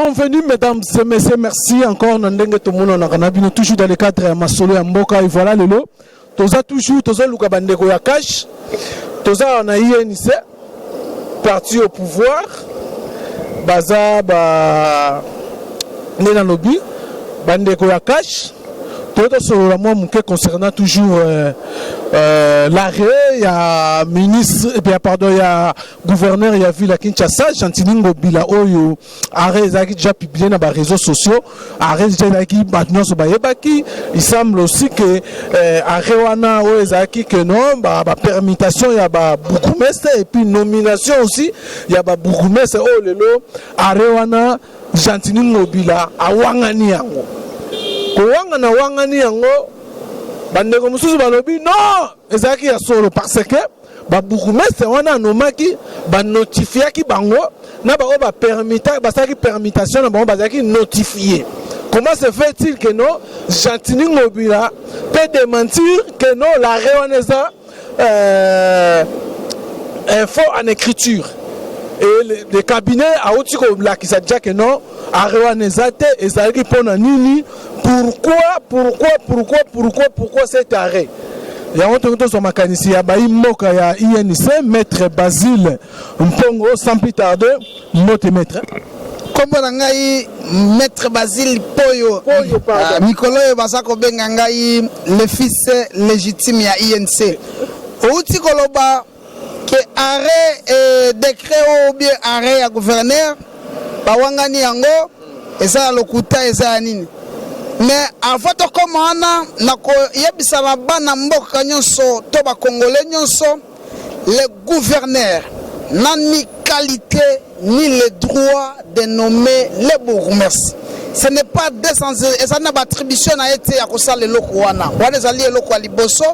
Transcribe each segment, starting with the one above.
Bienvenue mesdames et messieurs, merci encore Nandenge tout le monde on a toujours dans le cadre Masolo ya Mboka et voilà le lot. Toza toujours toza luka bandeko ya cash. Toza on a INC parti au pouvoir. Baza ba nena lobby bandeko ya cash. Tout sur la moi concernant toujours l'arrêt, il y a ministre, et bien pardon, il y a gouverneur, il y a vu la Kinshasa, Chantiningo Bila Oyo, arrêt qui déjà publié dans les réseaux sociaux, arrêt qui maintenant se baillebaki, il semble aussi que arrêt wana oezaki que non, bah permutation il y a bah bourgmestre et puis nomination aussi, il y a bah bourgmestre oh lelo, arrêt wana Chantiningo Bila awangani yango. Kowanga na wangani yango bandeko mususu balobi non ezaki ya solo parce que ba bourgmestre wana nomaki ba notifiaki bango na ba ba permita ba saki permutation na bango bazaki notifié. Comment se fait-il que non Jantini Ngobila peut démentir que non la réonesa info en écriture et le cabinet a aussi comme qui s'est dit que non réonesa te ezaki pona nini. Pourquoi cet arrêt? Il y a un autre sur ma canisse, il y a Moka, il y a INC, maître Basile Mpongo, sans plus tarder, mote maître. Comme Rangaï, maître Basile Poyo, Nicolas Basako Bengangaï, le fils légitime à INC. Outi Koloba, que arrêt et décret ou bien arrêt à gouverneur, Bawangani Yango, et ça le Kouta et ça Anine. Mais avant de commencer, les gouverneurs n'ont ni qualité ni le droit de nommer les bourgmestres. Ce n'est pas décensé et ça n'a pas attribution à été à cause de l'Okouana. On est allé à l'Okwaliboso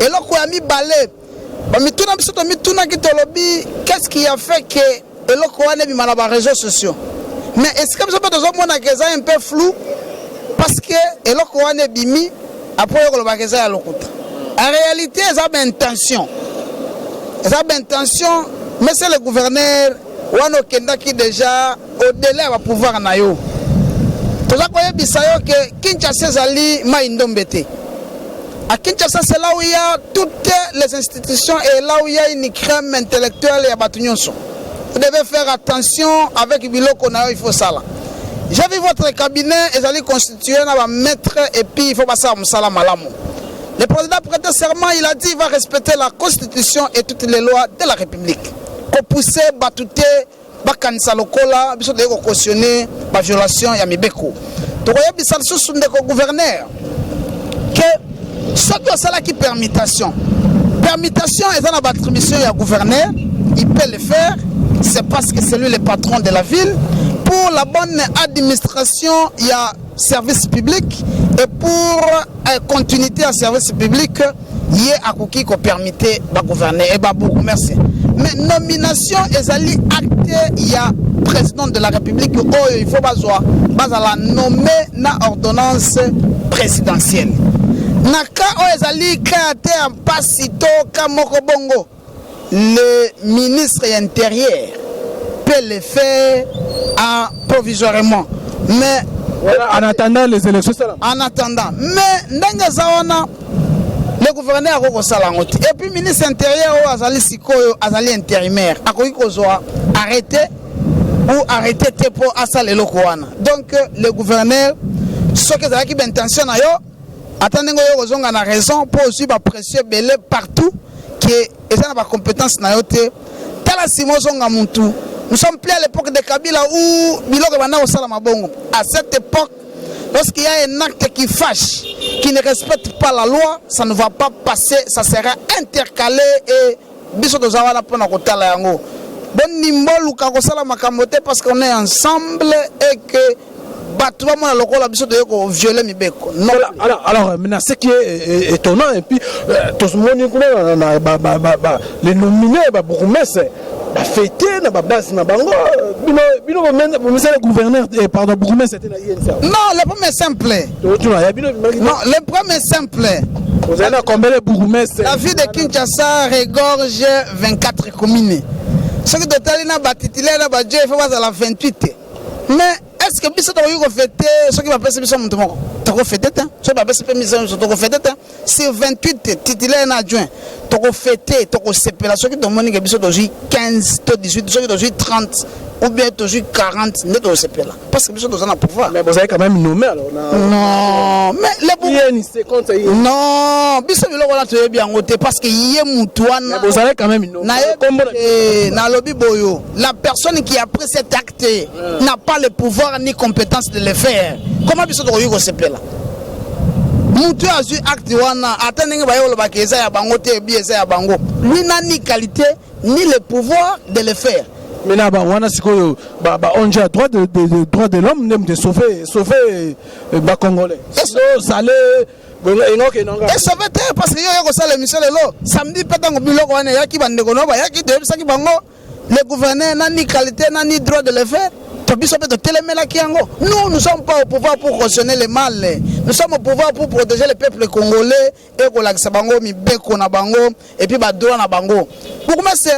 et l'Okwami balé. Qu'est-ce qui a fait que l'Okouana est dans les réseaux sociaux? Mais est-ce que vous avez besoin de un peu flou? Parce que eloko wane bimi après ko bakeza ya lokuta. En réalité, ça a une intention. Ça a une intention, mais c'est le gouverneur wano kenda qui déjà au-delà va pouvoir na yo. To za koye bisayo que Kinshasa zali maindombete. À Kinshasa c'est là où il y a toutes les institutions et là où il y a une crème intellectuelle et batunyonso. Vous devez faire attention avec biloko na yo, il faut ça là. J'ai vu votre cabinet, ils allaient constituer un maître et puis il faut passer à Moussala Malamou. Le président prêté serment, il a dit qu'il va respecter la constitution et toutes les lois de la République. Qu'on pousse, batouté, bakanisa lokola, biso de cautionner la violation ya mibeko. Donc il y a bisal sous le gouverneur que ce que c'est là qui permutation. Permutation est dans la attribution du gouverneur, il peut le faire, c'est parce que c'est lui le patron de la ville. Pour la bonne administration, il y a service public et pour continuité à service public, il y a un qui permet de gouverner. Et beaucoup merci. Mais nomination, il y a président de la République, il faut la nommer na ordonnance présidentielle. Naka ezali créaté en passito kamoko bongo. Le ministre intérieur peut le faire provisoirement. Mais voilà, en attendant les élections. En attendant. Mais ndenge zawana le gouverneur a salangote. Et puis le ministre intérieur azali sikoyo azali intérimaire. Akoki kozwa arrêter ou arrêter pour asale lokoana. Donc le gouverneur ce que ça qui intention na yo attendez yo kozonga na raison pour aussi ba pression belé partout que eza na ba compétence na yo te. Tala simo zonga muntu. Nous sommes plus à l'époque de Kabila où Biloko Banda au Salamabongo. À cette époque, lorsqu'il y a un acte qui fâche, qui ne respecte pas la loi, ça ne va pas passer, ça sera intercalé et biso de Zawala pour notre yango. Bon nimbol ou kakosala makamote parce qu'on est ensemble et que batouba mon lokola biso de yoko violer mibeko. Non. Alors maintenant ce qui est étonnant et puis tout le monde les nominés bourgmestre fêté na base na bango bino le gouverneur pardon bourgmestre c'était na INC. Non, le problème est simple. Non, le problème est simple. Vous avez combien de bourgmestres? La ville de Kinshasa regorge 24 communes. Ce que total na ba titulaire na ba Dieu il faut pas à la 28. Mais est-ce que biso to ko fêter ce qui va passer biso mutu moko to ko fêter ta ce va passer mission to ko fêter ta c'est 28 titulaire na adjoint to ko fêter to ko sepela ce qui to moni que biso to 15 to 18 ce qui to 30 ou bien to 40 ne to sepela parce que biso to na pouvoir. Mais vous avez quand même nommé alors non mais les non biso biloko na to bien ngote parce que yé mutu wana vous avez quand même nommé na lobby boyo la personne qui a pris cet acte n'a pas le pouvoir ni compétence de le faire. Comment biso to ko sepela mutu azu acte wana atendenge ba yolo bakeza ya bango te bieza ya bango lui n'a ni qualité ni le pouvoir de le faire. Maintenant on a sikoyo on a droit de l'homme même de sauver ba congolais. Ça allait et sauver parce que yo ko sala mission lelo samedi petango biloko wana yaki bandeko no ba yaki de saki bango le gouverneur n'a ni qualité n'a ni droit de le faire. Nous ne sommes pas au pouvoir pour cautionner le mal. Nous sommes au pouvoir pour protéger le peuple congolais et pour l'accès bango mi beko na bango et puis ba droit na bango. Pour commencer,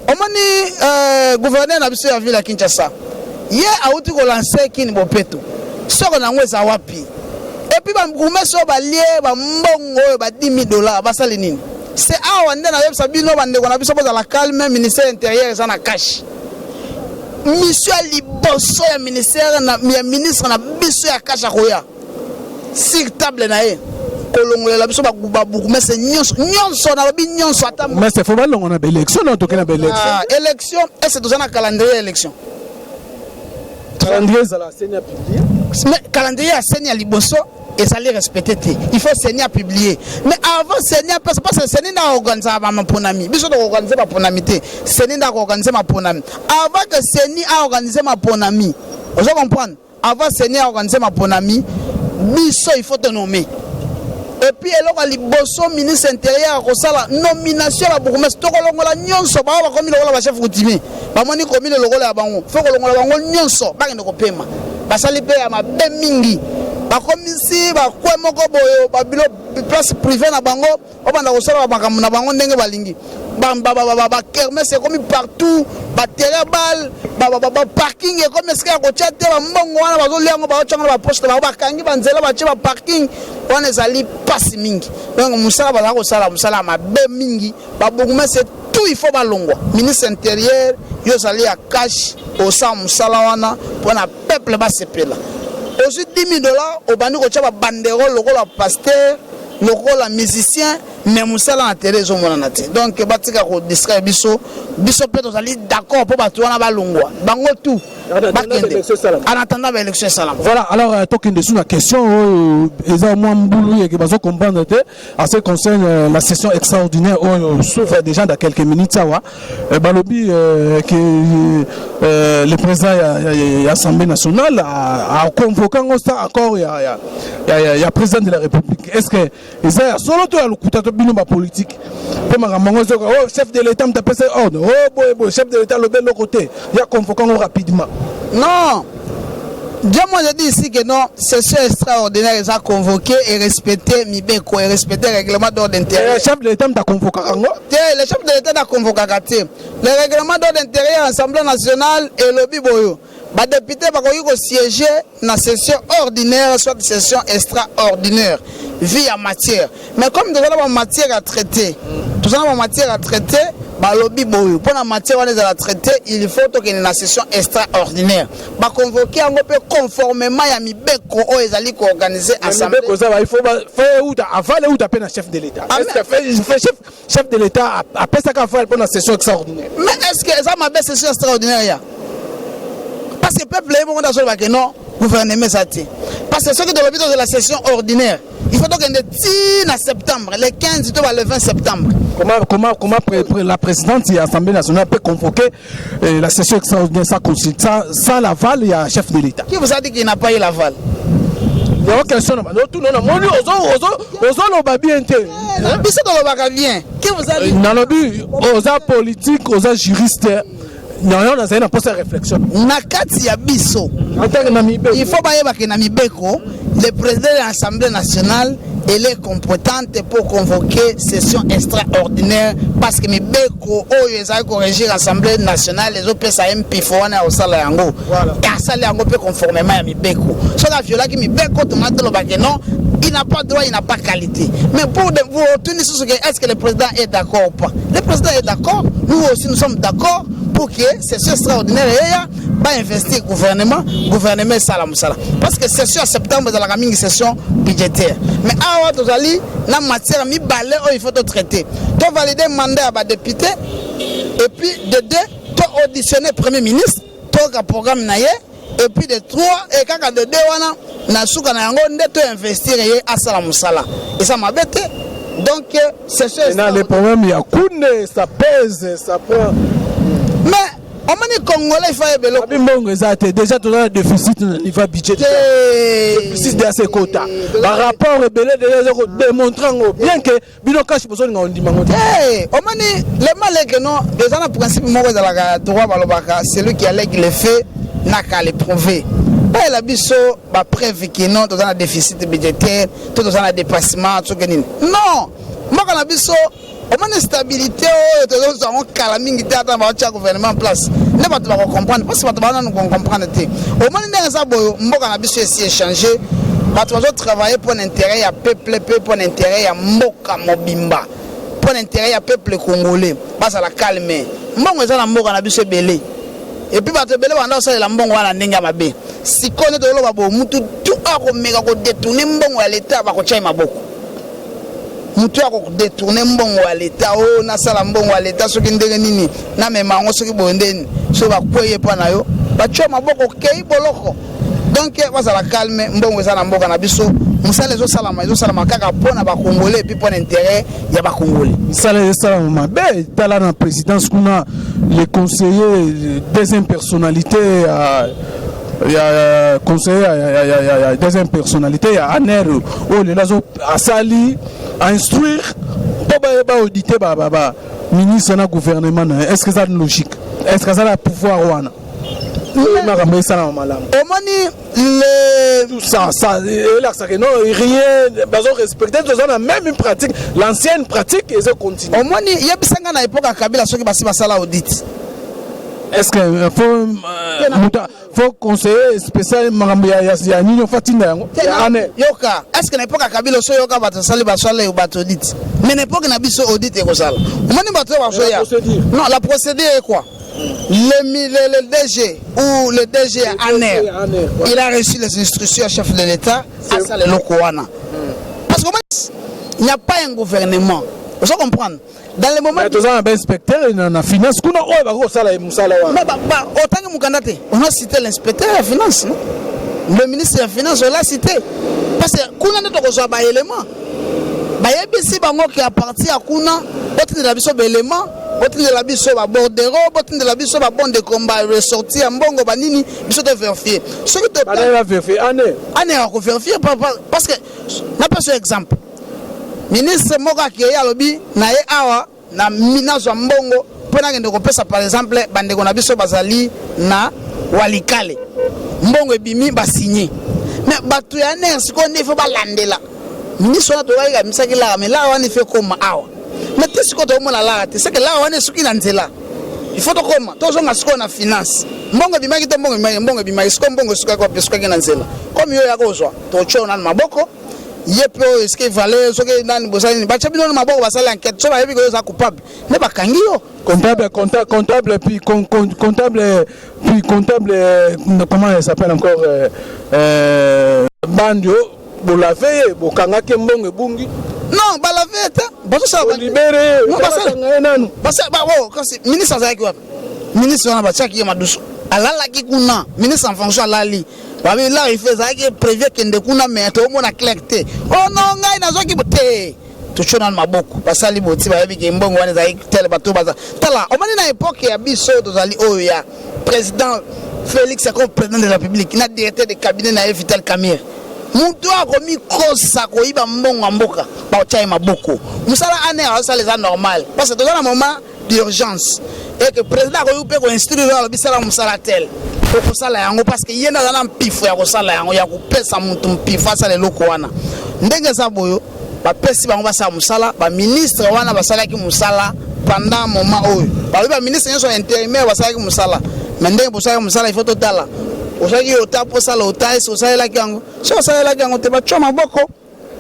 on m'a gouverneur na biso ya ville à Kinshasa. Hier a outi ko lancer kini bopeto. Soko na ngweza wapi. Et puis ba ngumesa ba lié ba mbongo ba $10,000 ba sali nini. C'est awa ndena yeb sabino bande ko na biso za la calme ministère intérieur ça na cash. Monsieur Liboso ya ministère na ya ministre na biso ya kasha koya sur table na ye kolongolela biso ba mais c'est nyonso na lobi nyonso ata mais c'est faut pas on a élection non toke na élection et c'est dans un calendrier élection calendrier ça la senya publié mais calendrier ya senya Liboso et ça les respecter. Il faut Seigneur publier. Mais avant Seigneur parce que Seigneur n'a organisé ma ponami. Biso doit organiser ma ponamité. Seigneur n'a organisé ma ponami. Avant que Seigneur a organisé ma ponami. Vous comprenez? Avant Seigneur a organisé ma ponami, biso il faut te nommer. Et puis alors Liboso ministre intérieur ko sala nomination la bourgmestre to ko longola nyonso ba ba komi lokola ba chef coutumier. Ba moni komi le lokola ya bango. Faut ko longola bango nyonso ba ngene ko pema. Ba sali pe ya mabe mingi. Bakomisi bakwe moko boyo babilo place privée na bango obanda kosala makambo na bango ndenge balingi ba kermesse comme partout ba terrain bal ba parking comme ce ko tchate ba mbongo wana bazo liango ba ochanga ba poste ba bakangi ba nzela ba tcheba parking wana ezali passe mingi donc musala ba ko sala musala mabe mingi ba bonguma c'est tout il faut balongwa ministre intérieur yo sali ya cash au sa musala wana pour na peuple ba sepela. Aussi $10,000 au bandi ko tchaba banderole lokola pasteur lokola musicien mais musala na Thérèse mona te donc batika ko distraire biso peut aller d'accord pour bato wana balongwa bango tout en attendant l'élection salam. Voilà alors token dessus la question eza moi mbulu que bazo comprendre en ce qui concerne la session extraordinaire on s'ouvre déjà dans quelques minutes ça wa balobi que le président de l'Assemblée nationale a convoqué encore il y a président de la République. Est-ce que eza solo to alukuta to bino ba politique pour mamango chef de l'État m'ta passé ordre boy chef de l'État le bel côté il y a convoqué rapidement. Non. Déjà moi je dis ici que non, session extraordinaire ils ont convoqué et respecté Mibeko et respecté le règlement d'ordre intérieur. Le chef de l'État t'a convoqué quand? Le chef de l'État t'a convoqué. Le règlement d'ordre intérieur Assemblée nationale et lobby boyo. Les députés vont siéger dans la session ordinaire, soit une session extraordinaire, via matière. Mais comme nous avons matière à traiter, lobby boyo. Pour la matière à traiter, il faut qu'il y ait une session extraordinaire. Convoquer un peu conformément à Mibeko ou les organiser assemblée. Il faut faire où tu chef de l'État. Chef de l'État après ça qu'on fait pour la session extraordinaire. Mais est-ce que ça m'a fait session extraordinaire? Parce que le peuple est bon dans le non, gouvernement ça. Parce que ceux qui doivent de la session ordinaire, il faut donc en septembre, le 15 ou le 20 septembre. Comment la présidente de l'Assemblée nationale peut convoquer la session extraordinaire sans l'aval et un chef de l'État? Qui vous a dit qu'il n'a pas eu l'aval? Il y a une question. Tout le monde bien. Qui vous a dit? Dans le but, aux politiques, aux juristes. Non, on a une réflexion. Nakati ya biso. Il faut que Namibeko, le président de l'Assemblée nationale elle est compétente pour convoquer session extraordinaire parce que mibeko oyo ezali corriger l'Assemblée nationale les autres ça MP foana au sala yango et sala yango peut conformément à mibeko so la viola qui mibeko tomate lo bagé non il n'a pas droit il n'a pas qualité mais pour vous retenir sur ce que est-ce que le président est d'accord ou pas le président est d'accord nous aussi nous sommes d'accord pour que session extraordinaire va investir gouvernement salam sala parce que session septembre dans la mingi session budgétaire mais awa tozali na matière mi balé il faut traiter to valider mandat à député et puis de deux to auditionner premier ministre to ka programme na ye et puis de trois et kaka de deux wana na suka na yango nde to investir ye à salam sala et ça m'a bête donc session le problème il y a Koundé ça pèse ça prend mais on m'a dit Congolais il faut y déjà tout le déficit au niveau budgétaire déficit de ces quotas par rapport au belé démontrant bien que bino cash besoin on dit mango on m'a dit le mal est que non déjà le principe moi de la droit balobaka c'est lui qui allègue les faits n'a qu'à les prouver pas la biso ba preuve que non dans un déficit budgétaire tout dans un dépassement tout que non moi quand la biso on a une stabilité, on a un calaming qui attend le gouvernement en place. Ne pas comprendre, parce que nous comprendre. On a une échanger, on travailler pour l'intérêt à peuple, pour l'intérêt à Moka Mobimba, pour l'intérêt à peuple congolais. Parce à la calme. Moi, je suis Moka Nabiso Belé. Et puis, je suis la Mbongo à la Nenga Mabé. Si on est de l'eau, tout a détourné Mbongo à l'État, va coacher ma beaucoup. Mutu ako détourner mbongo à l'état o na sala mbongo à l'état soki ndenge nini na mema ngo soki bondeni so ba koye pa na yo ba tcho maboko kei boloko donc va la calme mbongo za na mboka na biso musala zo salama kaka pona ba congolais puis pona intérêt ya ba congolais musala salama be tala na présidence kuna les conseillers deuxième personnalité il y a conseiller il y a deuxième personnalité il y a Aner oh les lazo asali instruire pour auditer ministre na gouvernement est-ce que ça a une logique est-ce que ça a pouvoir wana ça non rien bazo respecter tous on a même une pratique l'ancienne pratique et ça continue au moins il y a bisanga na époque Kabila soki basi basala audit est-ce que faut conseiller spécial Marambia ya nini fatinda yango yoka est-ce que na époque Kabila so yoka batasali basala ou batodit mais na époque na biso audit e ko sala omoni bato ba so ya non la procédure est quoi le DG ou le DG Aner il a reçu les instructions chef de l'État à ça le lokoana parce qu'il n'y a pas un gouvernement vous comprenez dans le moment tu as un inspecteur na finance kuna o ba ko sala musala wa mais autant que mukandate on a cité l'inspecteur de la finance non le ministre de la finance on l'a cité parce que kuna ne to ko so ba élément ba yebisi bango qui a parti à kuna autre de la biso ba élément autre de la biso ba bordereau autre de la biso ba bon de combat ressortir mbongo ba nini biso te vérifier ce que te va vérifier année ko vérifier parce que n'a pas ce exemple ministre moka ki ya lobi na ye awa na minazo mbongo pona ngende ko pesa par exemple bandeko na biso bazali na walikale mbongo ebimi ba signer mais batu ya nesi ko ne faut ba landela ministre na to wa ga misaki la mais là on fait comme awa mais tout ce que to mo la c'est que là on est suki na nzela il faut to koma to zonga siko na finance mbongo bimaki to mbongo bimaki siko mbongo suka ko pesuka na nzela comme yo ya ko zo to chona na maboko yepo est-ce que valait ce que nani bosani ba chabino na maboko basala enquête so ba yebi ko za coupable ne ba kangio comptable puis comptable comment elle s'appelle encore bandio bolavé bokanga ke mbongo bungi non balavé ta baso sa ba libéré non basa ba wo kasi ministre azaki wapi ministre na ba chaki maduso alala ki kuna ministre en fonction alali babi là il fait ça qui prévu que ndekuna mais to mona clarté oh non ngai nazoki bote to chona maboko basali boti ba yebi mbongo wana za tel bato baza tala o mani na époque ya biso to zali oyo ya président Félix comme président de la République na directeur de cabinet na Vital Kamerhe mutu akomi kosa ko iba mbongo mboka ba chai maboko musala ane ça les normal parce que dans un moment d'urgence et que président ko yupe ko instruire la bisala musala tel ko sala yango parce que yenda na mpifu ya ko sala yango ya ko pesa muntu mpifu asala loko wana ndenge za boyo bapesi bango basala mosala baministre wana basalaki mosala pendant moment oyo balobi baministre nyonso intérimaire basalaki mosala mais ndenge bosalaki mosala il faut totala osalaki ota posala ota esi osalelaki yango so osalelaki yango te batyo maboko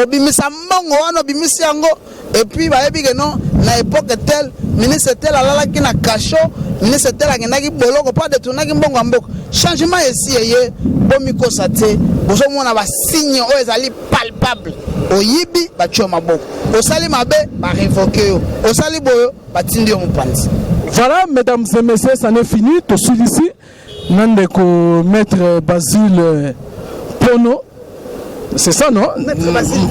obimisa mbongo wana obimisi yango et puis bayebi ke non na époque tel ministre tel alalaki na kasho ministre tel akendaki boloko pa detournaki mbongo ya mboka changement esi eye bomikosa te bozomona basigne oyo ezali palpable oyibi batyo maboko osali mabe barevoke yo osali boyo batindi yo mopanzi. Voilà, mesdames et messieurs, ça n'est fini. Tout ici, Nandeko maître Basile Pono. C'est ça, non? Maître Basile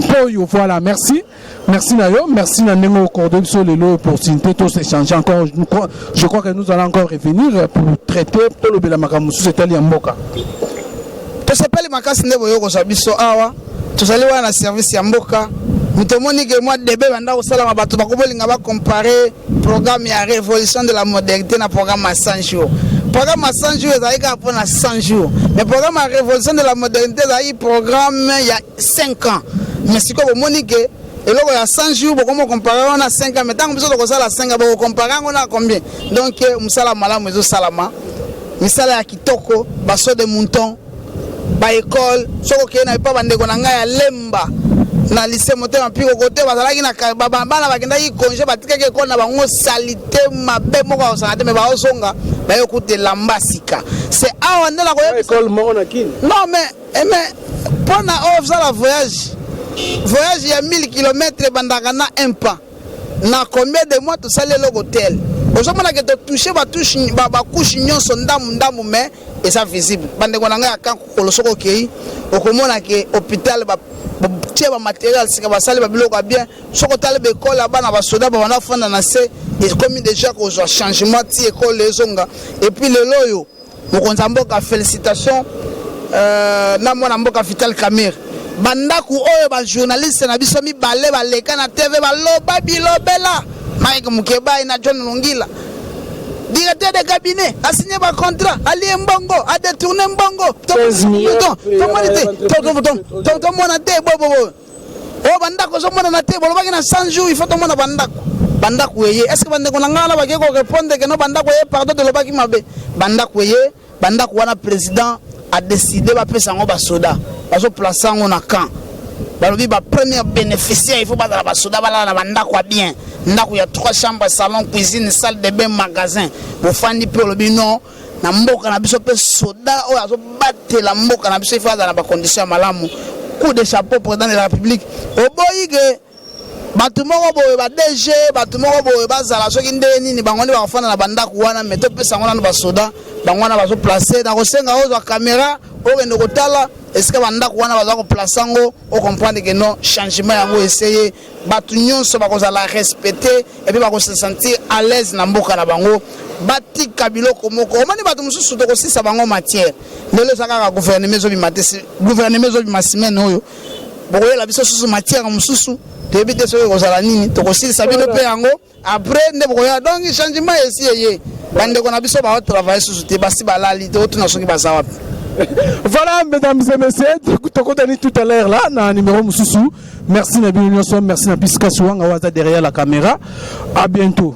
Poyo, voilà, merci. Merci Nayo, merci Nanengo Cordob sur les lots pour tous échanger encore. Je crois que nous allons encore revenir pour traiter tout le Belamakamoussou, c'était Yamboka. Tout s'appelle Makas Neboyo Sabiso Awa, tout allez voir la service Yamboka. Nous te montrons que moi, début, on va comparer le programme à révolution de la modernité dans le programme à 100 jours. Le programme à 100 jours, c'est à 100 jours. Mais le programme à révolution de la modernité, c'est un programme il y a 5 ans. Mais si vous montrez que il y a 100 jours, on compare on a 5 ans. Mais tant que vous avez 5 ans, vous comparez on a combien? Donc, nous avons malam, nous salama. Nous avons kitoko, basso de mouton, ba école, ce que n'a pas bandé qu'on a lemba. Na lycée moteur puis au côté bazalaki na bana bakendaki congé batikaki école na bango salité mabe moko osanga te mais baosonga bayokuta lambasika c'est awa ndela ko école moko na kini non mais pona ofza la voyage il y a 1000 km bandaka na un pas na combien de mois to sale le hôtel ozomona que to toucher ba touche ba couche nyonso ndamu mais et ça visible bande ko nanga kan ko losoko kei okomona ke hôpital ba tie ba matériel sika basali ba biloko bien soko tale be école là bana ba soda ba wana fanda na se et comme déjà ko zo changement ti école les onga et puis le loyo mokonza mboka félicitations na mona mboka Vital Kamerhe bandaku oyo ba journaliste na biso mi balé ba leka na TV ba loba bilobela Mike Mukeba na John Longila directeur de cabinet a signé un contrat, a lié mbongo, a détourné mbongo. Tout le monde a été bon. Oh, bandako, je m'en ai été bon. Il y a 100 jours, il faut tout le monde bandako. Bandako, est-ce que bandako n'a pas répondre que non bandako pardon de l'obaki mabe. Bandako, bandako, le président a décidé de faire ça en soda. Parce que placer en a camp. Balobi ba premier bénéficiaire il faut pas la soda bala na bandako bien. Ndako ya 3 chambres, salon, cuisine, salle de bain, magasin. Bo fandi pe lobi non na mboka na biso pe soda o azo battre la mboka na biso il faut dans ba condition malamu. Coup de chapeau président de la République. Oboyige batu moko boye ba DG, batu moko boye ba zala soki ndeni ni bango ni ba fana na bandako wana meto pe sango na ba soda, bango na ba zo placer na kosenga ozo caméra o kende kotala. Est-ce que bandako wana baza ko placer ngo o comprendre que non changement yango essayer batu nyonso ba ko za la respecter et puis ba ko se sentir à l'aise na mboka na bango bati kabiloko moko omani batu mususu to ko sisa bango matière ndelo saka gouvernement zo bi matesi gouvernement zo bi masimene oyo boko la biso susu matière mususu te bité so ko za la nini to ko sisa bino pe yango après nde boko ya donc changement essayer bande ko na biso ba travailler susu te basi balali to to na soki bazawa. Voilà, mesdames et messieurs, tout à l'heure là, dans le numéro Moussoussou. Merci Nabi Nyonso, merci Nabi Skasouang, derrière la caméra. À bientôt.